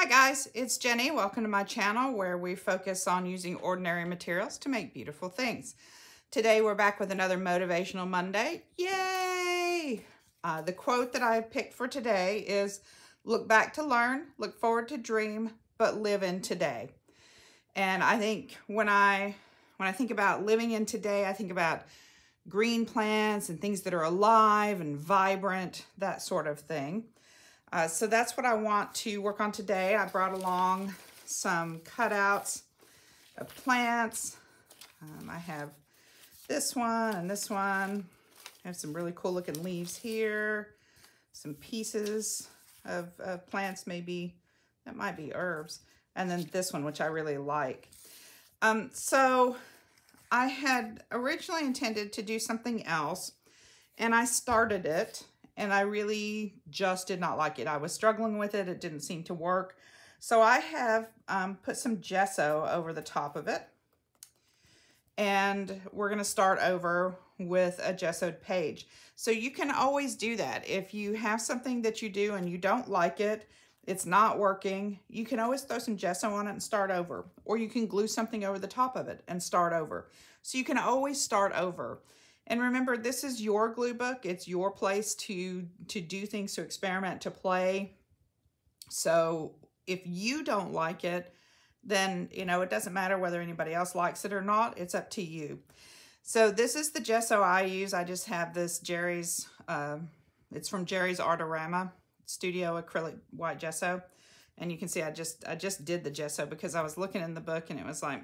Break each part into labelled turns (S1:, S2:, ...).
S1: guys, it's Jenny. Welcome to my channel where we focus on using ordinary materials to make beautiful things. Today we're back with another Motivational Monday. Yay! The quote that I picked for today is, look back to learn, look forward to dream, but live in today. And I think when I think about living in today, I think about green plants and things that are alive and vibrant, that sort of thing. So that's what I want to work on today. I brought along some cutouts of plants. I have this one and this one. I have some really cool looking leaves here. Some pieces of plants, maybe, that might be herbs. And then this one, which I really like. So I had originally intended to do something else, and I started it. And I really just did not like it. I was struggling with it. It didn't seem to work. So I have put some gesso over the top of it. And we're going to start over with a gessoed page. So you can always do that. If you have something that you do and you don't like it, it's not working, you can always throw some gesso on it and start over. Or you can glue something over the top of it and start over. So you can always start over. And remember, this is your glue book. It's your place to do things, to experiment, to play. So if you don't like it, then, you know, it doesn't matter whether anybody else likes it or not. It's up to you. So this is the gesso I use. I just have this Jerry's, it's from Jerry's Artorama Studio Acrylic White Gesso. And you can see I just did the gesso because I was looking in the book and it was like,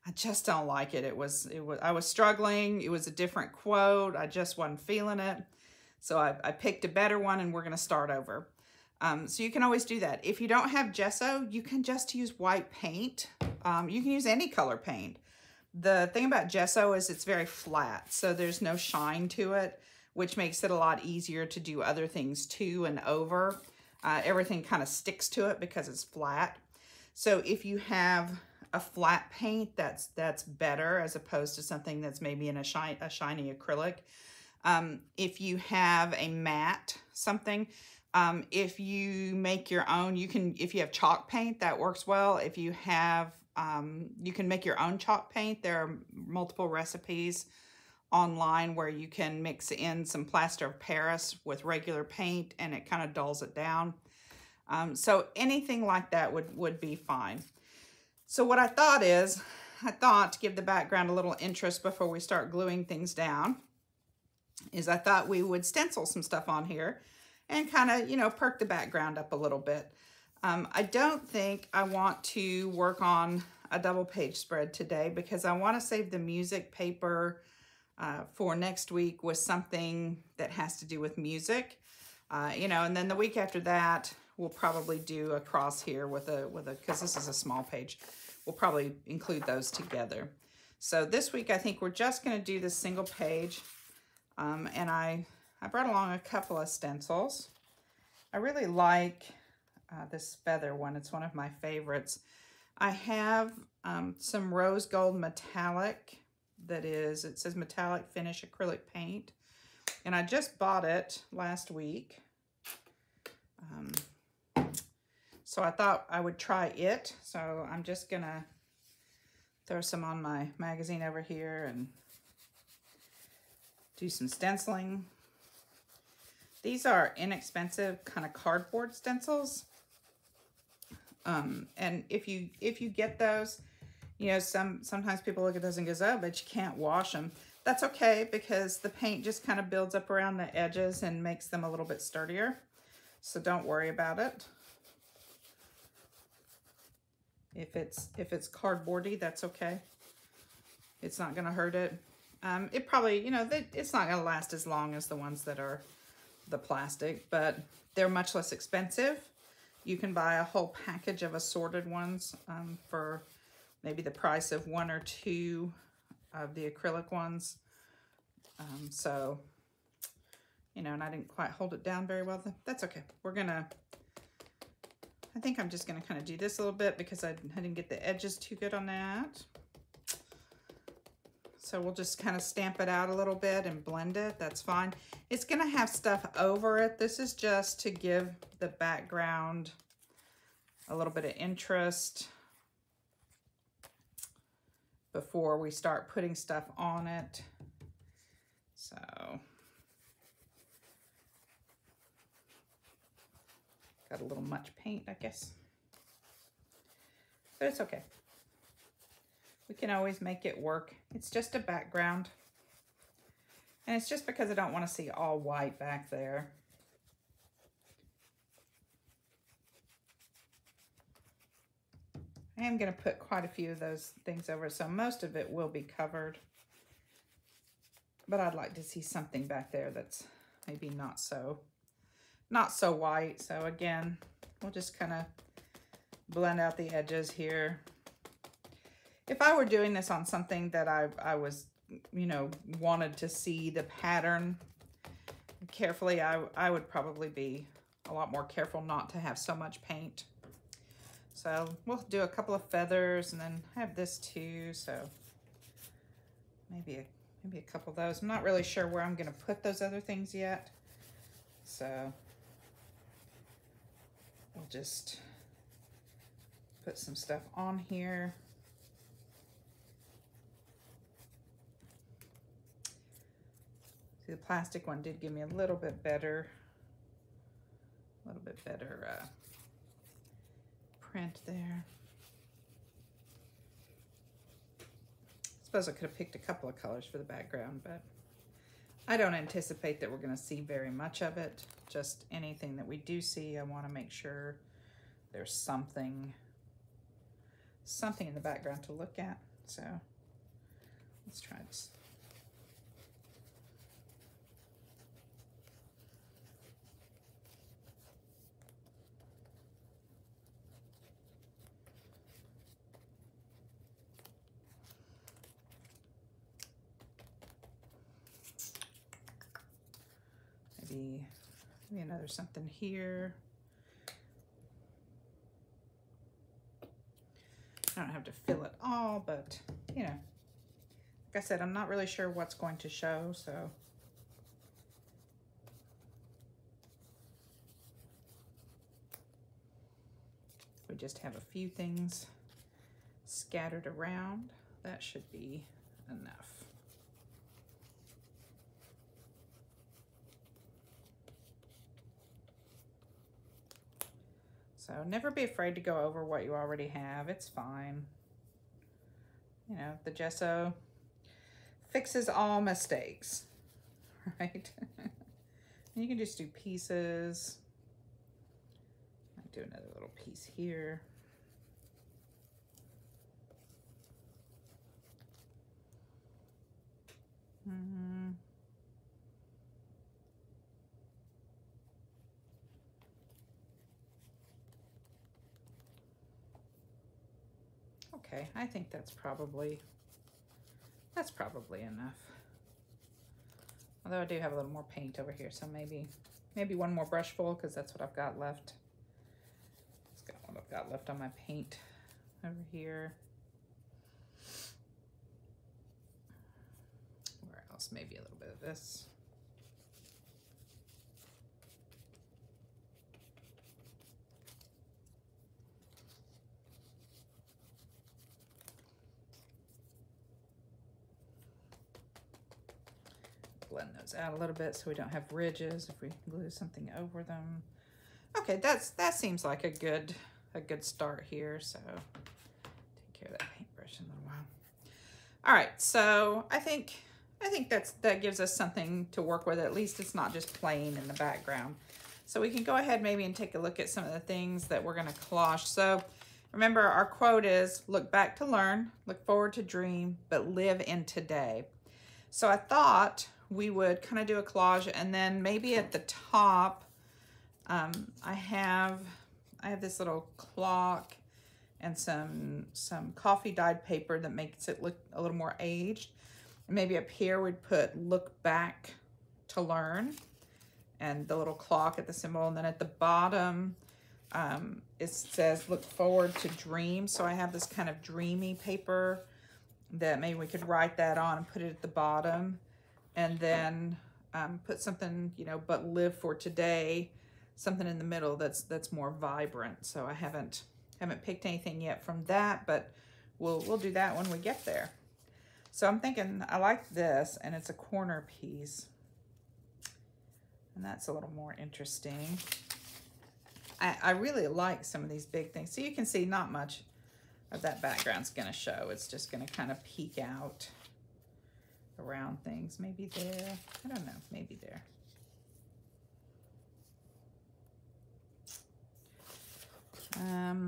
S1: I just don't like it. I was struggling. It was a different quote. I just wasn't feeling it. So I picked a better one and we're going to start over. So you can always do that. If you don't have gesso, you can just use white paint. You can use any color paint. The thing about gesso is it's very flat, so there's no shine to it, which makes it a lot easier to do other things to and over. Everything kind of sticks to it because it's flat. So if you have a flat paint, that's better as opposed to something that's maybe in a shiny acrylic. If you have a matte something, if you make your own, if you have chalk paint, that works well. If you have, you can make your own chalk paint. There are multiple recipes online where you can mix in some plaster of Paris with regular paint and it kind of dulls it down. So anything like that would be fine. So what I thought to give the background a little interest before we start gluing things down, is I thought we would stencil some stuff on here and kind of, you know, perk the background up a little bit. I don't think I want to work on a double page spread today because I want to save the music paper for next week with something that has to do with music. You know, and then the week after that, we'll probably do a cross here because this is a small page. We'll probably include those together. So this week, I think we're just going to do this single page. And I brought along a couple of stencils. I really like this feather one. It's one of my favorites. I have some rose gold metallic it says metallic finish acrylic paint. And I just bought it last week. So I thought I would try it. So I'm just gonna throw some on my magazine over here and do some stenciling. These are inexpensive kind of cardboard stencils. And if you get those, you know, sometimes people look at those and goes, oh, but you can't wash them. That's okay because the paint just kind of builds up around the edges and makes them a little bit sturdier. So don't worry about it. If it's cardboardy, that's okay. It's not gonna hurt it. It probably, you know, it's not gonna last as long as the ones that are the plastic, but they're much less expensive. You can buy a whole package of assorted ones for maybe the price of one or two of the acrylic ones. So, you know, and I didn't quite hold it down very well. That's okay. I think I'm just gonna kind of do this a little bit because I didn't get the edges too good on that. So we'll just kind of stamp it out a little bit and blend it. That's fine. It's gonna have stuff over it. This is just to give the background a little bit of interest before we start putting stuff on it. So got a little much paint, I guess. But it's okay. We can always make it work. It's just a background. And it's just because I don't want to see all white back there. I am going to put quite a few of those things over, so most of it will be covered. But I'd like to see something back there that's maybe not so white. So again, we'll just kind of blend out the edges here. If I were doing this on something that I was, you know, wanted to see the pattern carefully, I would probably be a lot more careful not to have so much paint. So we'll do a couple of feathers and then have this too. So maybe a couple of those. I'm not really sure where I'm going to put those other things yet. So we'll just put some stuff on here. See, the plastic one did give me a little bit better print there. I suppose I could have picked a couple of colors for the background, but I don't anticipate that we're going to see very much of it. Just anything that we do see, I want to make sure there's something in the background to look at. So let's try this. Maybe another something here. I don't have to fill it all, but you know, like I said, I'm not really sure what's going to show, so we just have a few things scattered around. That should be enough. So never be afraid to go over what you already have. It's fine. You know, the gesso fixes all mistakes, right? And you can just do pieces. I'll do another little piece here. Okay, I think that's probably enough. Although I do have a little more paint over here, so maybe one more brush full, because that's what I've got left. It's got what I've got left on my paint over here. Where else? Maybe a little bit of this. Blend those out a little bit so we don't have ridges if we glue something over them. Okay, that seems like a good start here. So take care of that paintbrush in a little while. All right, so I think that gives us something to work with. At least it's not just plain in the background. So we can go ahead maybe and take a look at some of the things that we're going to collage. So remember, our quote is, look back to learn, look forward to dream, but live in today. So I thought we would kind of do a collage, and then maybe at the top, I have this little clock and some coffee dyed paper that makes it look a little more aged. And maybe up here we'd put look back to learn and the little clock at the symbol, and then at the bottom it says look forward to dream. So I have this kind of dreamy paper that maybe we could write that on and put it at the bottom, and then put something, you know, but live for today, something in the middle that's more vibrant. So I haven't Haven't picked anything yet from that, but we'll do that when we get there. So I'm thinking I like this, and it's a corner piece. And that's a little more interesting. I really like some of these big things. So you can see not much of that background's gonna show. It's just gonna kind of peek out around things. Maybe there, I don't know, maybe there.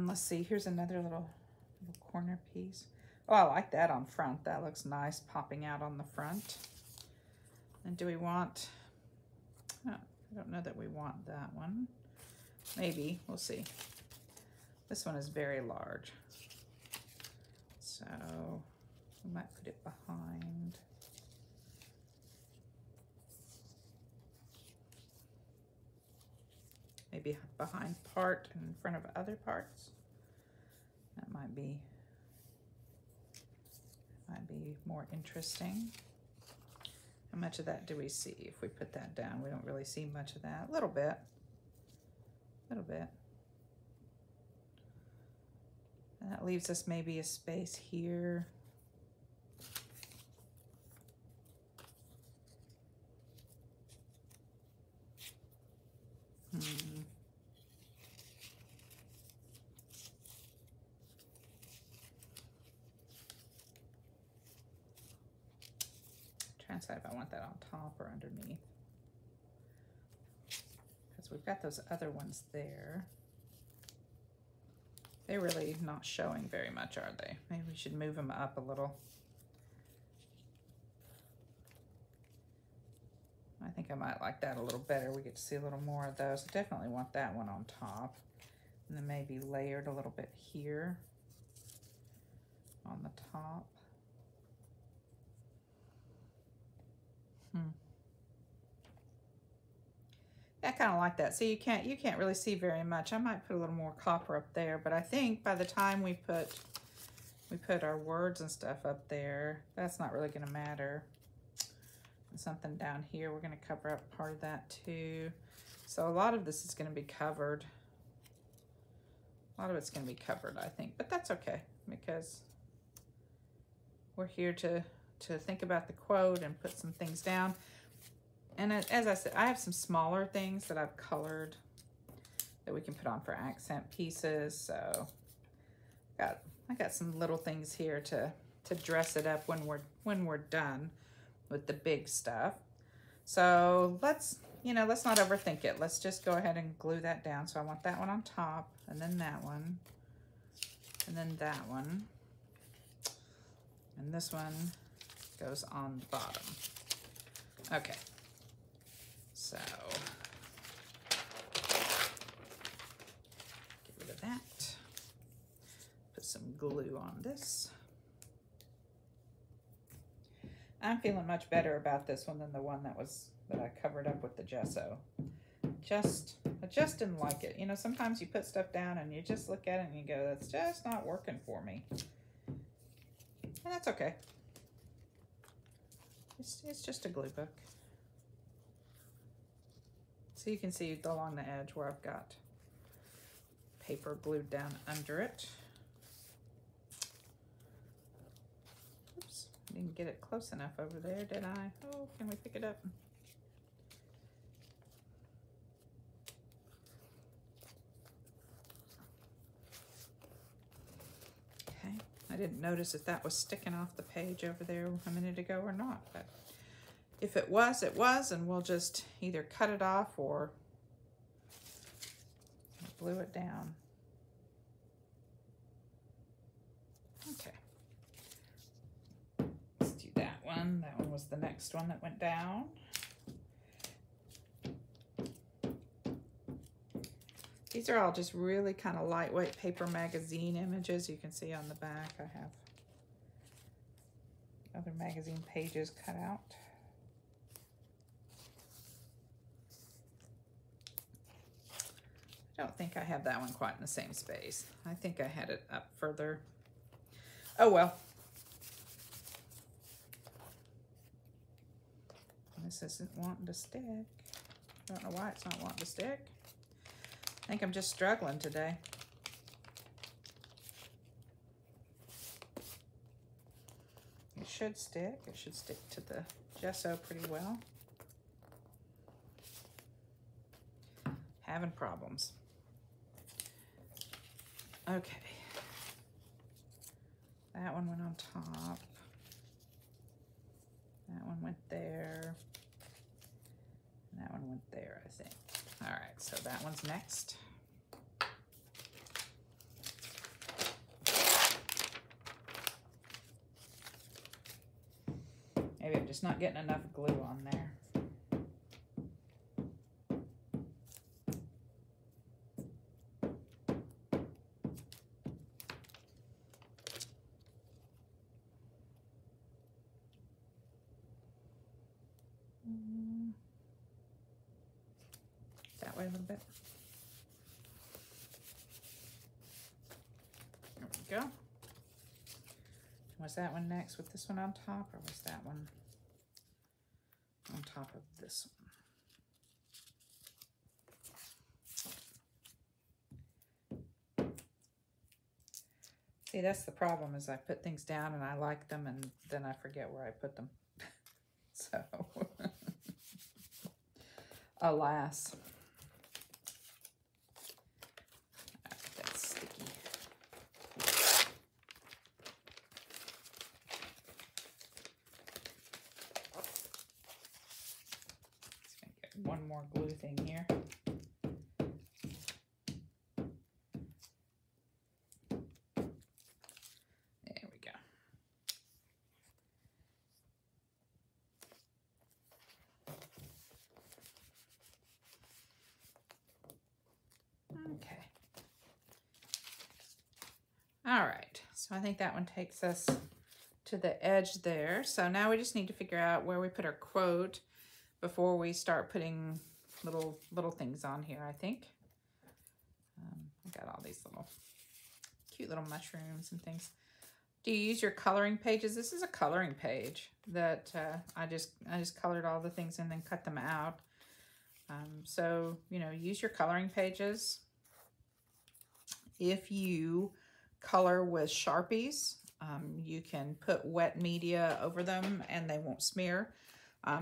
S1: Let's see, here's another little corner piece. Oh, I like that on front. That looks nice, popping out on the front. And do we want, oh, I don't know that we want that one. Maybe, we'll see. This one is very large. So we might put it behind. Maybe behind part and in front of other parts. That might be more interesting. How much of that do we see? If we put that down, we don't really see much of that. A little bit. A little bit. And that leaves us maybe a space here. Trying to decide if I want that on top or underneath. Because we've got those other ones there. They're really not showing very much, are they? Maybe we should move them up a little. I think I might like that a little better. We get to see a little more of those. I definitely want that one on top. And then maybe layered a little bit here on the top. I kind of like that. So you can't really see very much. I might put a little more copper up there, but I think by the time we put our words and stuff up there, that's not really going to matter. And something down here, we're going to cover up part of that too. So a lot of this is going to be covered. A lot of it's going to be covered, I think, but that's okay because we're here to think about the quote and put some things down. And as I said, I have some smaller things that I've colored that we can put on for accent pieces. So I got some little things here to dress it up when we're done with the big stuff. So let's not overthink it. Let's just go ahead and glue that down. So I want that one on top, and then that one, and then that one, and this one goes on the bottom. Okay. So, get rid of that. Put some glue on this. I'm feeling much better about this one than the one that I covered up with the gesso. I just didn't like it. You know, sometimes you put stuff down and you just look at it and you go, that's just not working for me. And that's okay. It's just a glue book. So you can see along the edge where I've got paper glued down under it. Oops, I didn't get it close enough over there, did I? Oh, can we pick it up? Okay, I didn't notice if that was sticking off the page over there a minute ago or not, but if it was, it was, and we'll just either cut it off or glue it down. Okay. Let's do that one. That one was the next one that went down. These are all just really kind of lightweight paper magazine images. You can see on the back I have other magazine pages cut out. I don't think I have that one quite in the same space. I think I had it up further. Oh well. This isn't wanting to stick. I don't know why it's not wanting to stick. I think I'm just struggling today. should stick. It should stick to the gesso pretty well. Having problems. Okay. That one went on top. That one went there. And that one went there, I think. All right, so that one's next. Maybe I'm just not getting enough glue on there. That way a little bit. There we go. Was that one next with this one on top, or was that one on top of this one? See, that's the problem, is I put things down and I like them and then I forget where I put them. So, alas. That's sticky. One more glue thing here. There we go. Okay. All right, so I think that one takes us to the edge there. So now we just need to figure out where we put our quote before we start putting little things on here, I think. I got all these little cute little mushrooms and things. Do you use your coloring pages? This is a coloring page that I just colored all the things and then cut them out. So, you know, use your coloring pages. If you color with Sharpies, you can put wet media over them and they won't smear.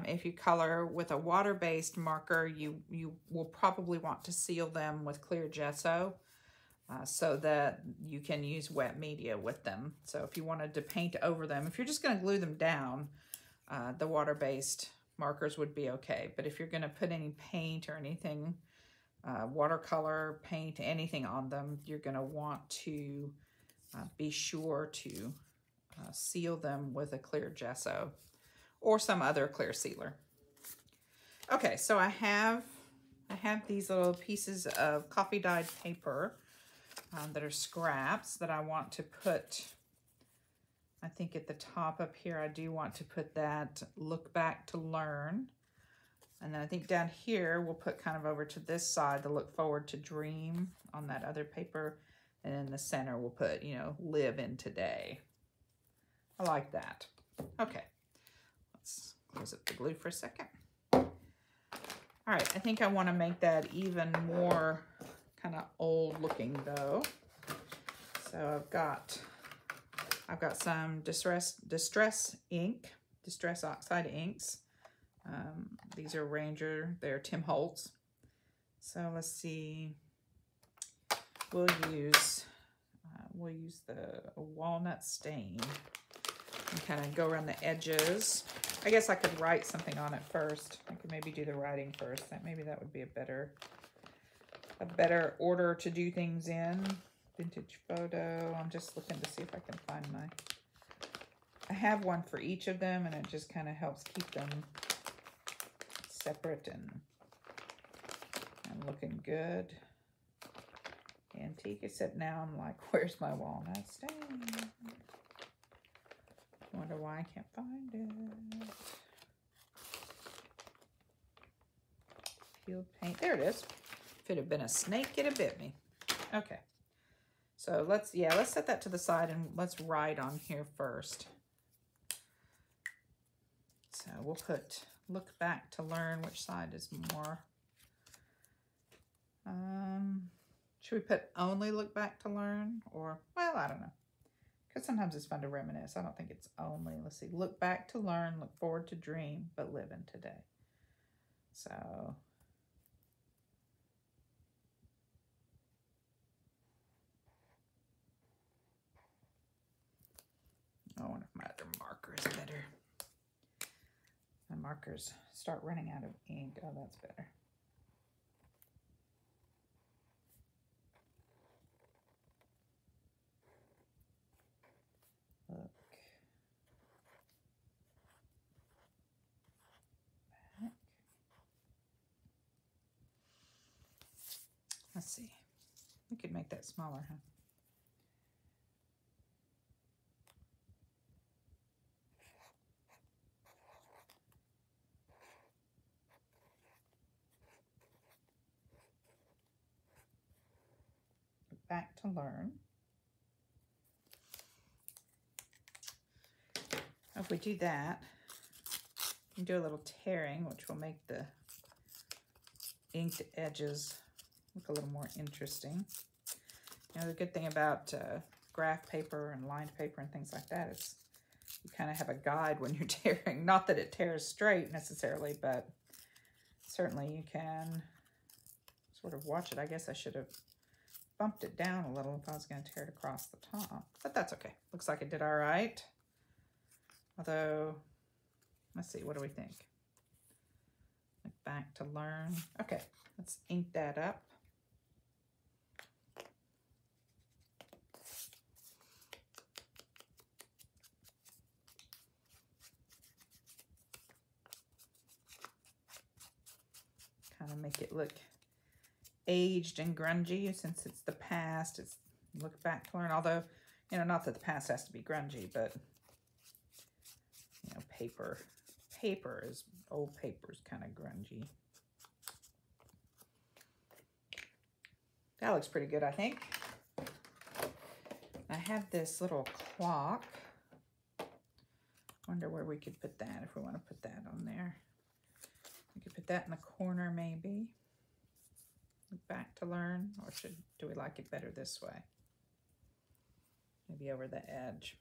S1: If you color with a water-based marker, you will probably want to seal them with clear gesso so that you can use wet media with them. So if you wanted to paint over them, if you're just going to glue them down, the water-based markers would be okay. But if you're going to put any paint or anything, watercolor, paint, anything on them, you're going to want to be sure to seal them with a clear gesso or some other clear sealer. Okay, so I have these little pieces of coffee dyed paper that are scraps that I want to put. I think at the top up here, I do want to put that look back to learn. And then I think down here, we'll put kind of over to this side, the look forward to dream on that other paper. And in the center, we'll put, you know, live in today. I like that. Okay, let's close up the glue for a second. All right, I think I want to make that even more kind of old looking though. So I've got some distress oxide inks. These are Ranger, they're Tim Holtz. So let's see, we'll use the walnut stain and kind of go around the edges. I guess I could write something on it first. I could maybe do the writing first. Maybe that would be a better order to do things in. Vintage photo. I'm just looking to see if I can find I have one for each of them, and it just kind of helps keep them separate and looking good. Antique, except now I'm like, where's my walnut stain? Wonder why I can't find it. Peeled paint, there it is. If it had been a snake, it'd have bit me. Okay, so let's set that to the side and let's write on here first. So we'll put look back to learn. Which side is more? Should we put only look back to learn? Or, well, I don't know. Because sometimes it's fun to reminisce. I don't think it's only, let's see, look back to learn, look forward to dream, but live in today. So I wonder if my other marker is better. My markers start running out of ink. Oh, that's better. Look. Back. Let's see. We could make that smaller, huh? Back to learn. If we do that, we can do a little tearing, which will make the inked edges look a little more interesting. You know, the good thing about graph paper and lined paper and things like that is you kind of have a guide when you're tearing. Not that it tears straight necessarily, but certainly you can sort of watch it. I guess I should have bumped it down a little if I was going to tear it across the top, but that's okay. Looks like it did all right. Although, let's see, what do we think? Back to learn. Okay, let's ink that up. Kind of make it look aged and grungy since it's the past. It's look back to learn. Although, you know, not that the past has to be grungy, but you know, old paper is kind of grungy. That looks pretty good, I think. I have this little clock. Wonder where we could put that if we want to put that on there. We could put that in the corner maybe. Look back to learn, or do we like it better this way? Maybe over the edge.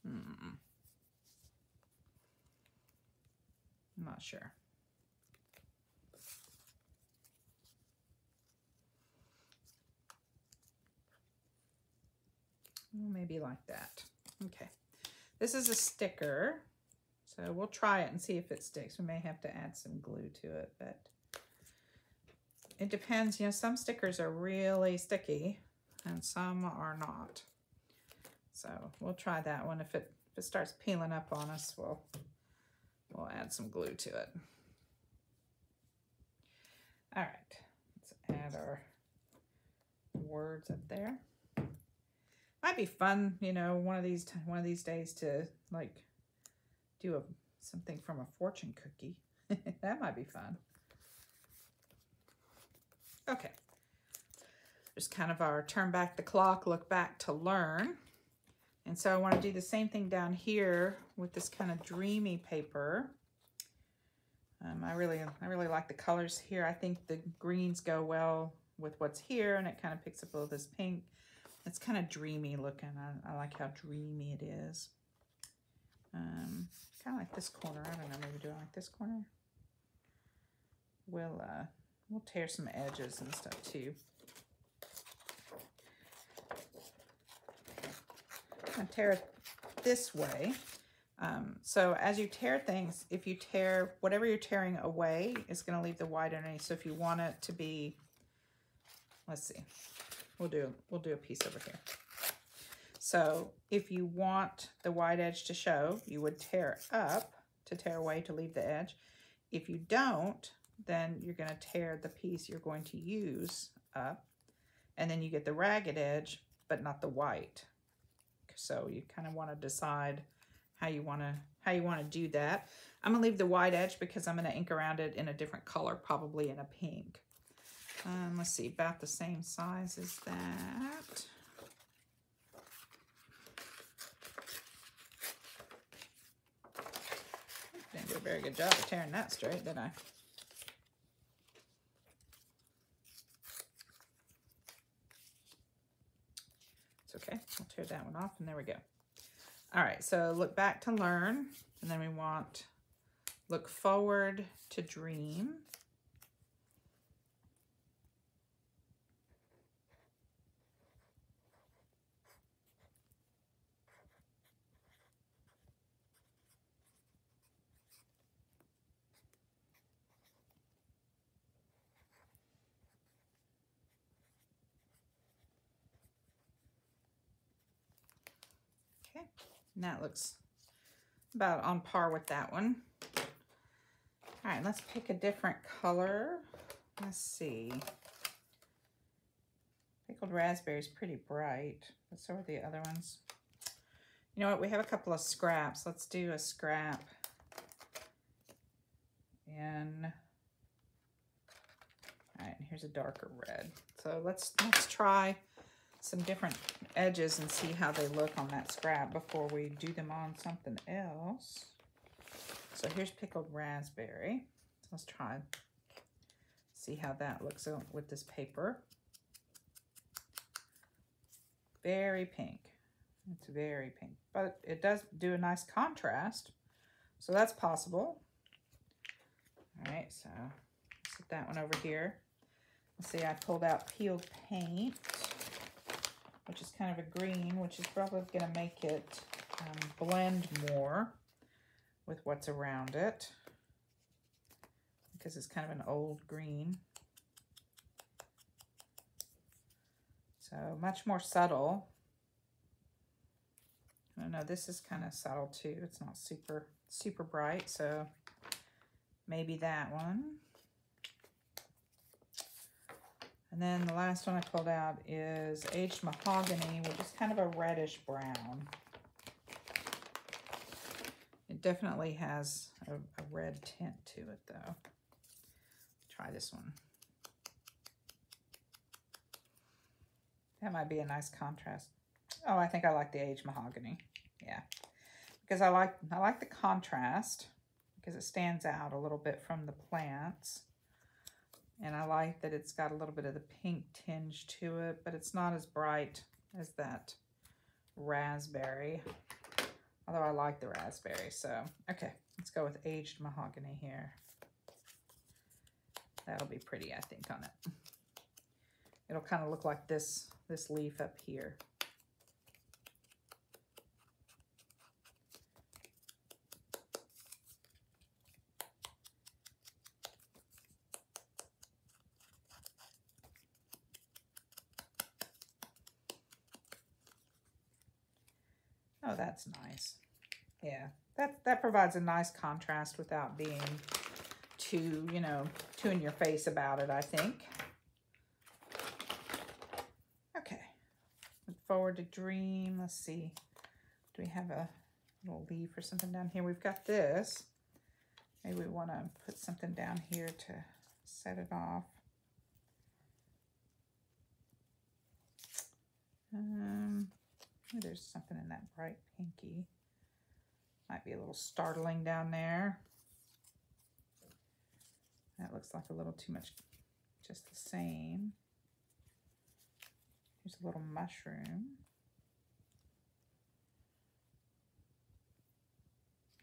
S1: I'm not sure. Maybe like that. Okay. This is a sticker, so we'll try it and see if it sticks. We may have to add some glue to it, but it depends. You know, some stickers are really sticky and some are not. So we'll try that one. If it starts peeling up on us, we'll add some glue to it. All right, let's add our words up there. Might be fun, you know, one of these days to like do something from a fortune cookie. That might be fun. Okay, just kind of our turn back the clock, look back to learn. And so I want to do the same thing down here with this kind of dreamy paper. I really like the colors here. I think the greens go well with what's here, and it kind of picks up a little this pink. It's kind of dreamy looking. I like how dreamy it is. Kind of like this corner. I don't know, maybe do I like this corner? We'll tear some edges and stuff too. I'm gonna tear it this way. So as you tear things, if you tear whatever you're tearing away, it's going to leave the white underneath. So if you want it to be, let's see, we'll do a piece over here. So if you want the white edge to show, you would tear up to tear away to leave the edge. If you don't, then you're going to tear the piece you're going to use up, and then you get the ragged edge, but not the white. So you kind of want to decide how you want to do that. I'm gonna leave the white edge because I'm gonna ink around it in a different color, probably in a pink. Let's see, about the same size as that. Didn't do a very good job of tearing that straight, did I? It's okay, I'll tear that one off, and there we go. All right, so look back to learn, and then we want look forward to dream. Okay, and that looks about on par with that one. All right, let's pick a different color. Let's see. Pickled raspberry is pretty bright, but so are the other ones. You know what? We have a couple of scraps. Let's do a scrap in. All right, and here's a darker red. So let's try some different edges and see how they look on that scrap before we do them on something else. So here's pickled raspberry. So let's try, see how that looks with this paper. Very pink. It's very pink, but it does do a nice contrast. So that's possible. All right, so set that one over here. Let's see, I pulled out peeled paint, which is kind of a green, which is probably going to make it blend more with what's around it, because it's kind of an old green. So much more subtle. I don't know, this is kind of subtle too. It's not super bright, so maybe that one. And then the last one I pulled out is aged mahogany, which is kind of a reddish brown. It definitely has a red tint to it though. Try this one. That might be a nice contrast. Oh, I think I like the aged mahogany. Yeah, because I like the contrast because it stands out a little bit from the plants. And I like that it's got a little bit of the pink tinge to it, but it's not as bright as that raspberry. Although I like the raspberry, so okay, let's go with aged mahogany here. That'll be pretty, I think, on it. It'll kind of look like this leaf up here. Oh, that's nice. Yeah, that provides a nice contrast without being too, you know, too in your face about it, I think. Okay, look forward to dream. Let's see. Do we have a little leaf or something down here? We've got this. Maybe we want to put something down here to set it off. There's something in that bright pinky. Might be a little startling down there. That looks like a little too much, just the same. Here's a little mushroom.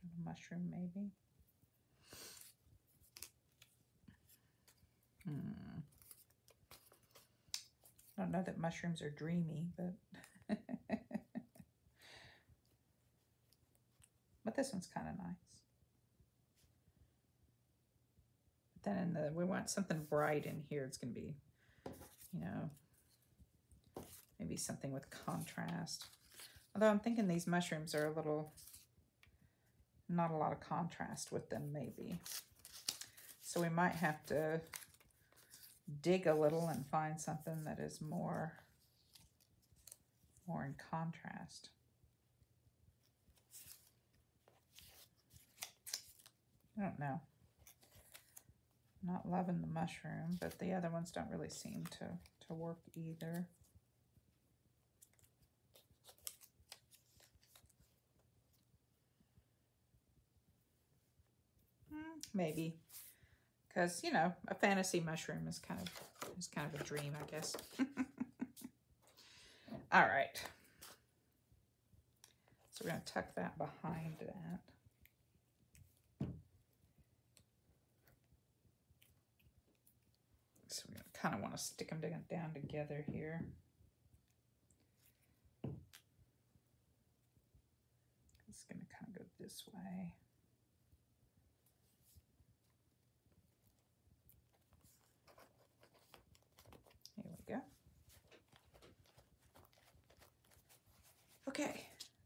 S1: A mushroom, maybe. I don't know that mushrooms are dreamy, but but this one's kind of nice. But then we want something bright in here. It's going to be, you know, maybe something with contrast. Although I'm thinking these mushrooms are a little, not a lot of contrast with them, maybe. So we might have to dig a little and find something that is more in contrast. I don't know. Not loving the mushroom, but the other ones don't really seem to work either. Maybe, because you know, a fantasy mushroom is kind of a dream, I guess. All right. So we're going to tuck that behind that. So we kind of want to stick them down together here. It's going to kind of go this way. Here we go. Okay,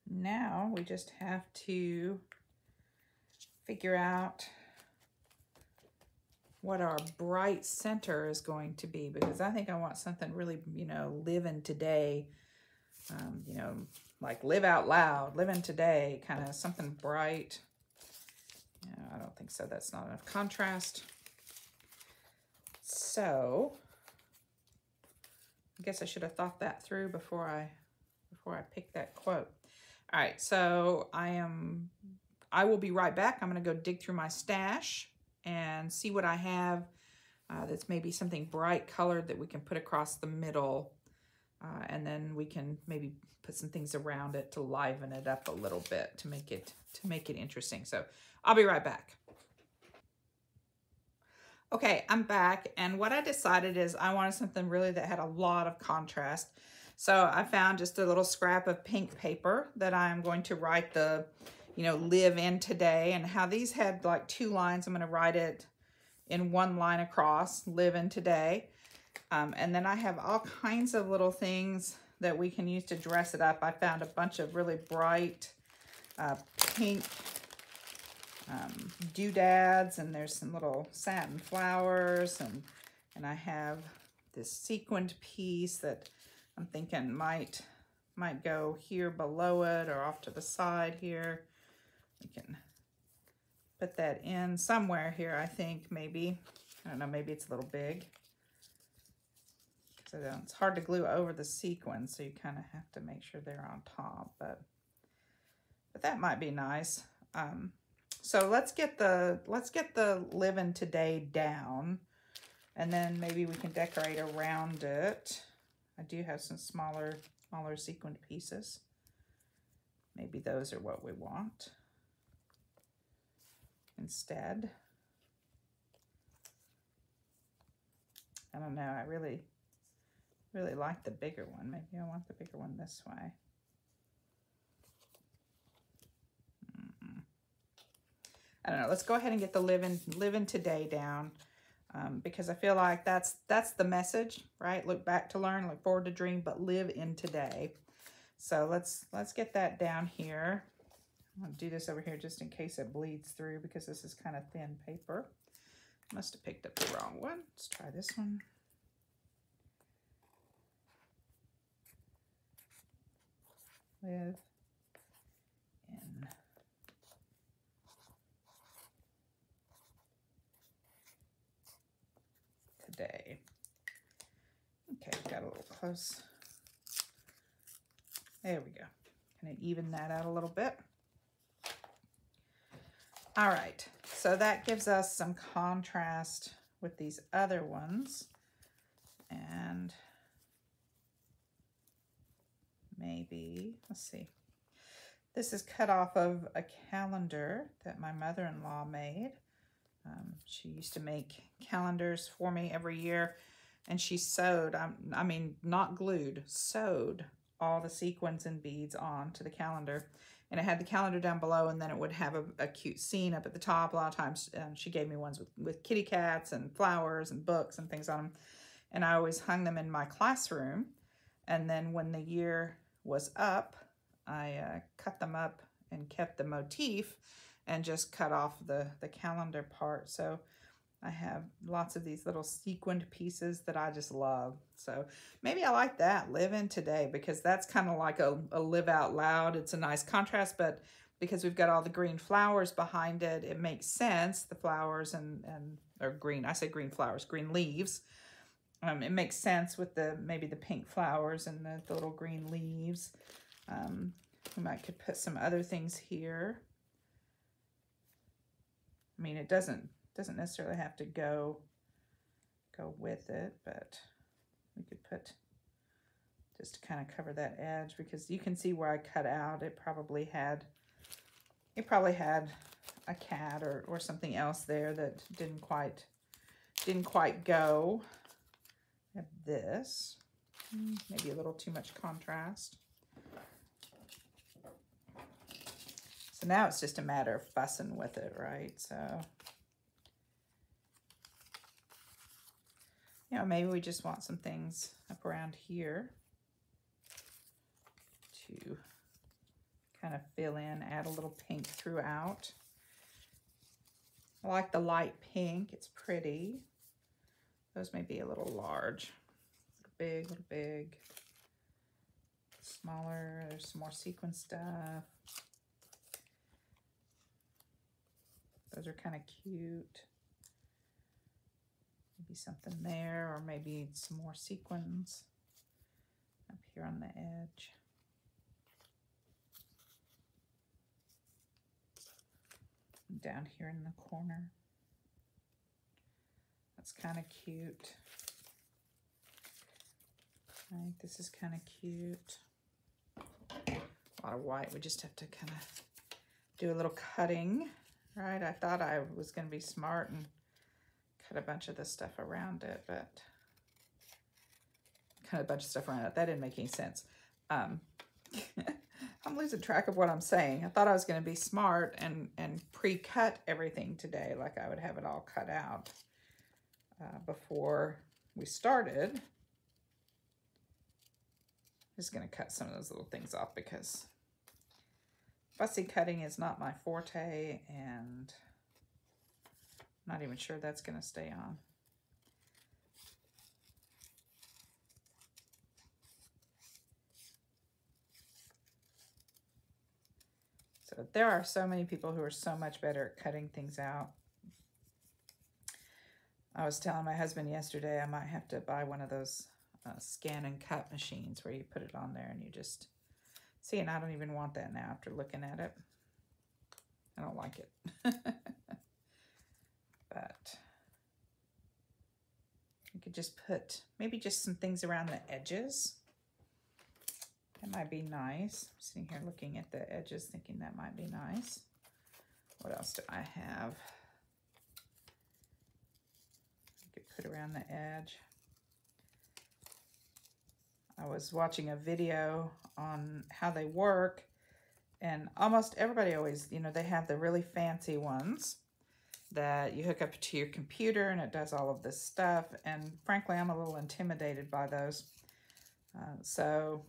S1: now we just have to figure out what our bright center is going to be, because I think I want something really, you know, living today, you know, like live out loud, living today, kind of something bright. No, I don't think so. That's not enough contrast. So I guess I should have thought that through before I picked that quote. All right, so I will be right back. I'm going to go dig through my stash and see what I have that's maybe something bright colored that we can put across the middle, and then we can maybe put some things around it to liven it up a little bit to make it interesting. So I'll be right back. Okay, I'm back, and what I decided is I wanted something really that had a lot of contrast. So I found just a little scrap of pink paper that I'm going to write the, you know, live in today, and how these had like 2 lines. I'm going to write it in 1 line across, live in today. And then I have all kinds of little things that we can use to dress it up. I found a bunch of really bright pink doodads, and there's some little satin flowers, and I have this sequined piece that I'm thinking might go here below it or off to the side here. We can put that in somewhere here, I think, maybe. I don't know, maybe it's a little big. So it's hard to glue over the sequins, so you kind of have to make sure they're on top, but that might be nice. So let's get the living today down, and then maybe we can decorate around it. I do have some smaller sequined pieces. Maybe those are what we want instead. I don't know, I really like the bigger one. Maybe I want the bigger one this way. I don't know, let's go ahead and get the living today down, because I feel like that's the message, right? Look back to learn, look forward to dream, but live in today. So let's get that down here. I'm gonna do this over here just in case it bleeds through, because this is kind of thin paper. Must have picked up the wrong one. Let's try this one. Live in today. Okay, got a little close. There we go. Kind of even that out a little bit. All right, so that gives us some contrast with these other ones. And maybe, let's see. This is cut off of a calendar that my mother-in-law made. She used to make calendars for me every year, and she sewed, I mean, not glued, sewed all the sequins and beads on to the calendar. And it had the calendar down below, and then it would have a cute scene up at the top. A lot of times she gave me ones with kitty cats and flowers and books and things on them. And I always hung them in my classroom. And then when the year was up, I cut them up and kept the motif and just cut off the calendar part. So I have lots of these little sequined pieces that I just love. So maybe I like that, live in today, because that's kind of like a live out loud. It's a nice contrast, but because we've got all the green flowers behind it, it makes sense. The flowers or green, I say green flowers, green leaves. It makes sense with maybe the pink flowers and the little green leaves. We could put some other things here. I mean, it doesn't necessarily have to go with it, but we could put just to kind of cover that edge, because you can see where I cut out. It probably had a cat or something else there that didn't quite go. I have this, maybe a little too much contrast. So now it's just a matter of fussing with it, right? So, you know, maybe we just want some things up around here to kind of fill in, add a little pink throughout. I like the light pink, it's pretty. Those may be a little large, little big, smaller. There's some more sequin stuff. Those are kind of cute. Maybe something there, or maybe some more sequins up here on the edge. Down here in the corner. That's kind of cute. I think this is kind of cute. A lot of white. We just have to kind of do a little cutting, right? I thought I was going to be smart and cut a bunch of this stuff around it, but that didn't make any sense. I'm losing track of what I'm saying. I thought I was going to be smart and pre-cut everything today, like I would have it all cut out before we started. I'm just going to cut some of those little things off because fussy cutting is not my forte, and I'm not even sure that's going to stay on. So there are so many people who are so much better at cutting things out. I was telling my husband yesterday I might have to buy one of those scan and cut machines where you put it on there and you just see, and I don't even want that now after looking at it. I don't like it. But you could just put maybe just some things around the edges. That might be nice. I'm sitting here looking at the edges thinking that might be nice. What else do I have? I could put around the edge. I was watching a video on how they work, and almost everybody always, you know, they have the really fancy ones that you hook up to your computer and it does all of this stuff. And frankly, I'm a little intimidated by those. So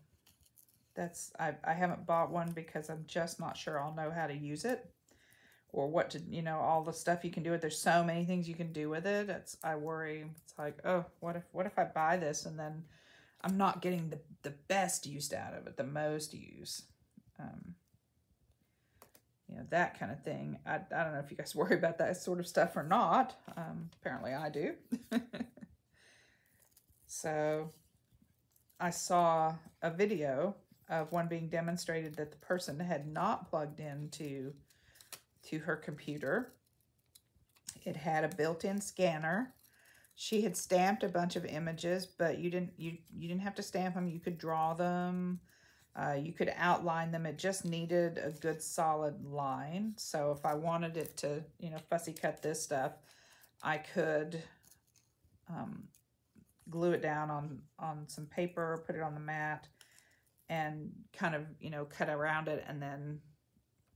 S1: that's, I haven't bought one because I'm just not sure I'll know how to use it or what to, you know, all the stuff you can do with it. There's so many things you can do with it. I worry. It's like, oh, what if I buy this and then I'm not getting the best use out of it, the most use. You know, that kind of thing. I don't know if you guys worry about that sort of stuff or not. Apparently I do. So I saw a video of one being demonstrated that the person had not plugged into her computer. It had a built-in scanner. She had stamped a bunch of images, but you didn't have to stamp them. You could draw them. You could outline them. It just needed a good solid line. So if I wanted it to, you know, fussy cut this stuff, I could glue it down on some paper, put it on the mat, and kind of, you know, cut around it and then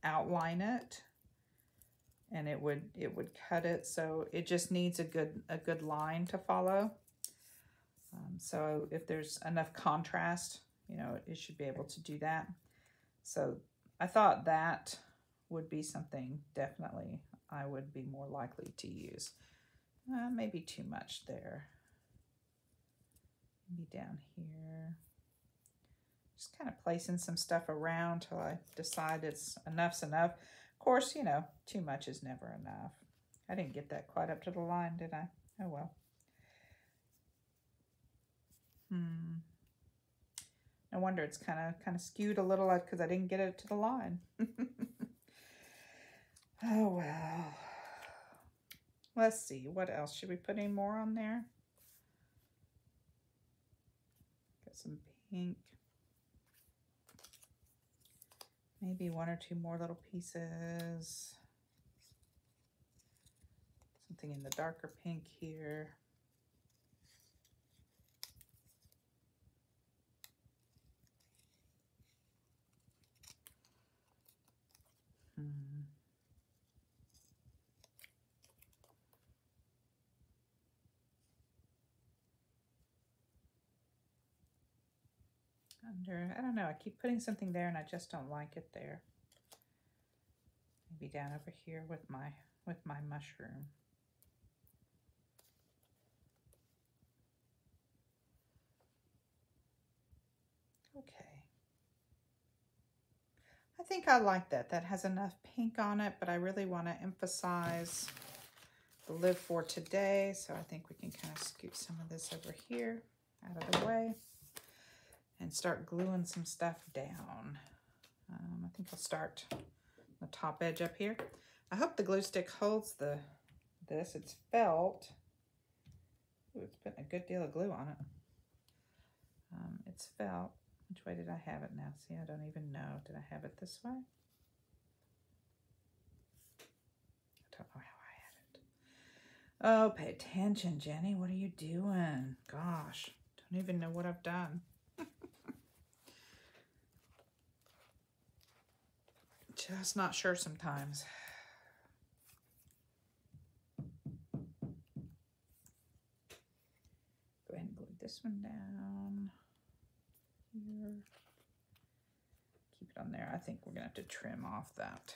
S1: outline it. And it would cut it. So it just needs a good line to follow. So if there's enough contrast, you know, it should be able to do that. So I thought that would be something definitely I would be more likely to use. Maybe too much there. Maybe down here. Just kind of placing some stuff around till I decide enough's enough. Of course, you know, too much is never enough. I didn't get that quite up to the line, did I? Oh well. No wonder it's kind of skewed a little because I didn't get it to the line. Oh well. Let's see, what else? Should we put any more on there? Got some pink. Maybe one or two more little pieces. Something in the darker pink here. Under, I don't know, I keep putting something there and I just don't like it there. Maybe down over here with my mushroom. Okay. I think I like that. That has enough pink on it, but I really want to emphasize the live for today. So I think we can kind of scoot some of this over here out of the way and start gluing some stuff down. I think I'll start the top edge up here. I hope the glue stick holds this. It's felt. Ooh, it's putting a good deal of glue on it. It's felt. Which way did I have it now? See, I don't even know. Did I have it this way? I don't know how I had it. Oh, pay attention, Jenny. What are you doing? Gosh, don't even know what I've done. Just not sure sometimes. Go ahead and glue this one down here. Keep it on there. I think we're gonna have to trim off that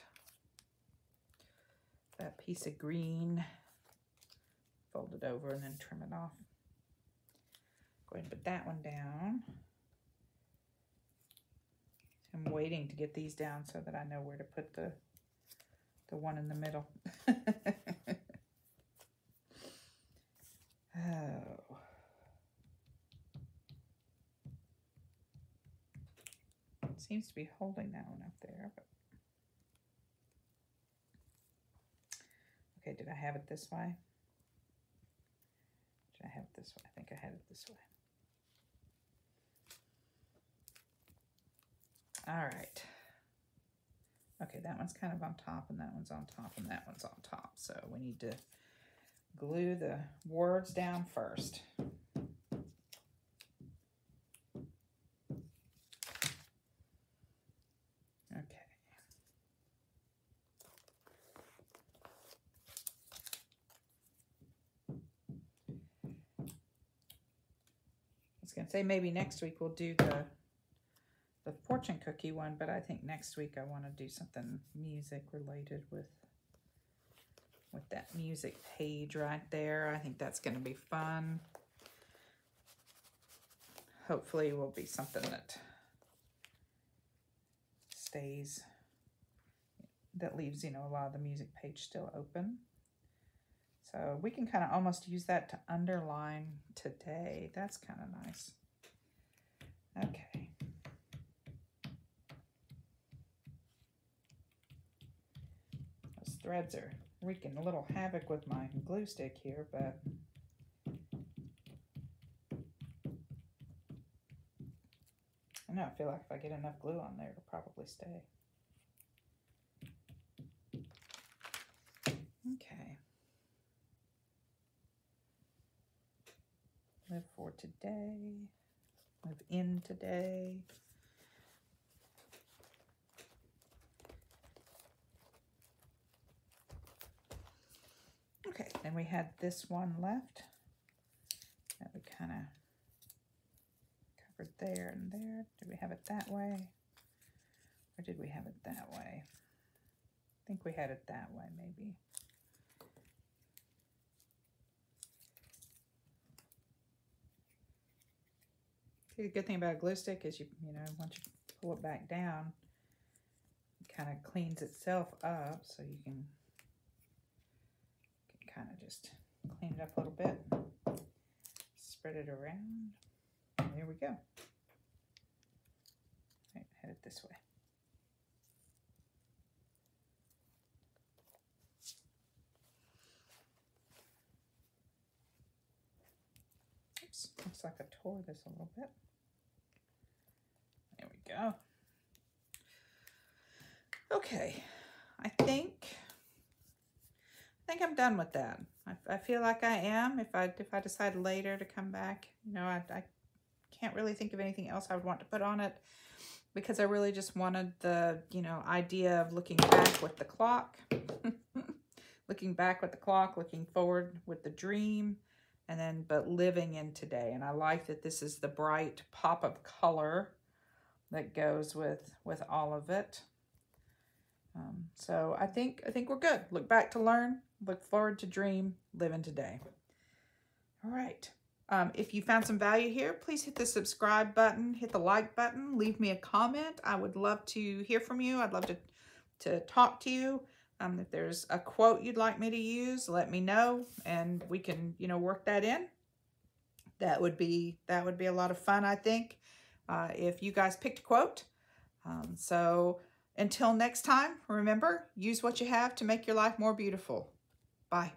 S1: piece of green. Fold it over and then trim it off. Go ahead and put that one down. I'm waiting to get these down so that I know where to put the one in the middle. Oh. It seems to be holding that one up there. But... Okay, did I have it this way? Did I have it this way? I think I had it this way. All right. Okay, that one's kind of on top, and that one's on top, and that one's on top. So we need to glue the words down first. Okay. I was gonna say maybe next week we'll do the fortune cookie one, but I think next week I want to do something music related with that music page right there. I think that's going to be fun. Hopefully it will be something that stays, that leaves, you know, a lot of the music page still open. So we can kind of almost use that to underline today. That's kind of nice. Okay. Threads are wreaking a little havoc with my glue stick here, but I know, I feel like if I get enough glue on there, it'll probably stay. Okay. Live for today. Live in today. Okay, then we had this one left that we kind of covered there and there. Did we have it that way? Or did we have it that way? I think we had it that way, maybe. See, the good thing about a glue stick is you know, once you pull it back down, it kind of cleans itself up, so you can kind of just clean it up a little bit, spread it around, and there we go. Right, head it this way. Oops, looks like I tore this a little bit. go. Okay, I think I'm done with that. I feel like I am. If I decide later to come back, you know, I can't really think of anything else I would want to put on it, because I really just wanted the, you know, idea of looking back with the clock, looking back with the clock, looking forward with the dream, and then, but living in today. And I like that this is the bright pop of color that goes with all of it. So I think we're good. Look back to learn, look forward to dream, live in today. All right. If you found some value here, please hit the subscribe button, hit the like button, leave me a comment. I would love to hear from you. I'd love to talk to you. If there's a quote you'd like me to use, let me know, and we can, you know, work that in. That would be a lot of fun, I think, if you guys picked a quote. So until next time, remember, use what you have to make your life more beautiful. Bye.